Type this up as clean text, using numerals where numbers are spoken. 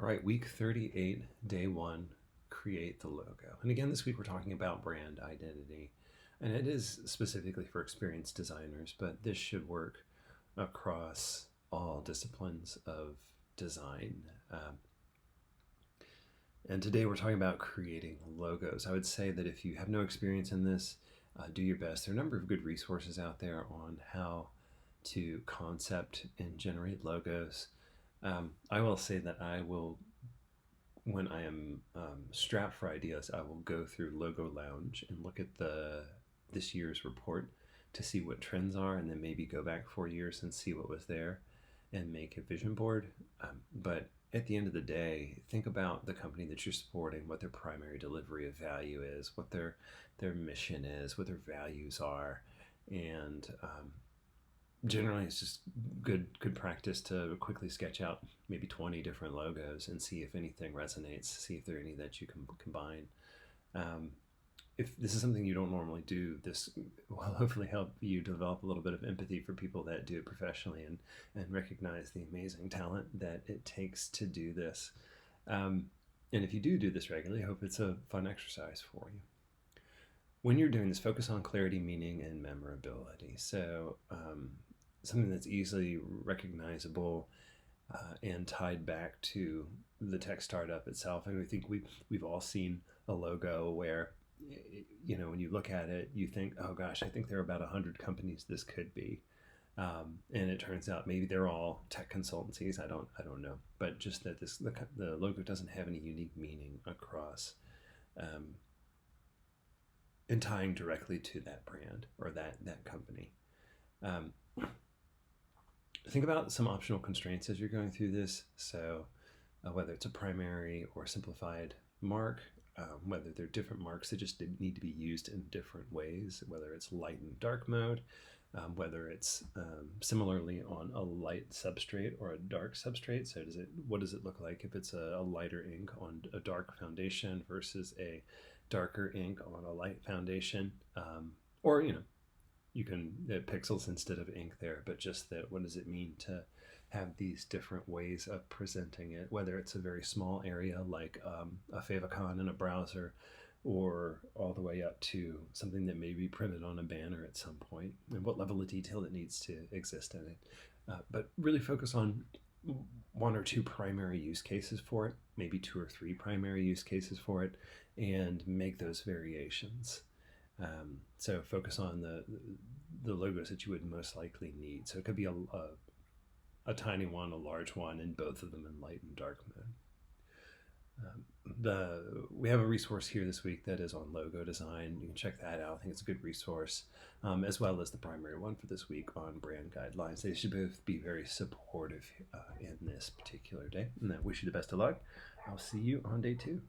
All right, week 38, day one, create the logo. And again, this week we're talking about brand identity. And it is specifically for experienced designers, but this should work across all disciplines of design. And today we're talking about creating logos. I would say that if you have no experience in this, do your best. There are a number of good resources out there on how to concept and generate logos. I will say that when I am strapped for ideas, I will go through Logo Lounge and look at this year's report to see what trends are, and then maybe go back 4 years and see what was there and make a vision board. But at the end of the day, think about the company that you're supporting, what their primary delivery of value is, what their mission is, what their values are, and generally it's just good practice to quickly sketch out maybe 20 different logos and see if anything resonates, see if there are any that you can combine. If this is something you don't normally do, this will hopefully help you develop a little bit of empathy for people that do it professionally and recognize the amazing talent that it takes to do this. And if you do this regularly, I hope it's a fun exercise for you. When you're doing this, focus on clarity, meaning, and memorability. So something that's easily recognizable and tied back to the tech startup itself. And I think we've all seen a logo where, when you look at it, you think, oh gosh, I think there are about 100 companies this could be. And it turns out maybe they're all tech consultancies. I don't know, but just that the logo doesn't have any unique meaning across and tying directly to that brand or that company. Think about some optional constraints as you're going through this. So whether it's a primary or simplified mark, whether they're different marks that just need to be used in different ways, whether it's light and dark mode, whether it's similarly on a light substrate or a dark substrate. So what does it look like if it's a lighter ink on a dark foundation versus a darker ink on a light foundation? Or you can pixels instead of ink there, but just that, what does it mean to have these different ways of presenting it, whether it's a very small area like a favicon in a browser, or all the way up to something that may be printed on a banner at some point, and what level of detail that needs to exist in it. But really focus on one or two primary use cases for it, maybe 2 or 3 primary use cases for it, and make those variations. So focus on the logos that you would most likely need. So it could be a tiny one, a large one, and both of them in light and dark mode. We have a resource here this week that is on logo design. You can check that out. I think it's a good resource, as well as the primary one for this week on brand guidelines. They should both be very supportive in this particular day. And I wish you the best of luck. I'll see you on day 2.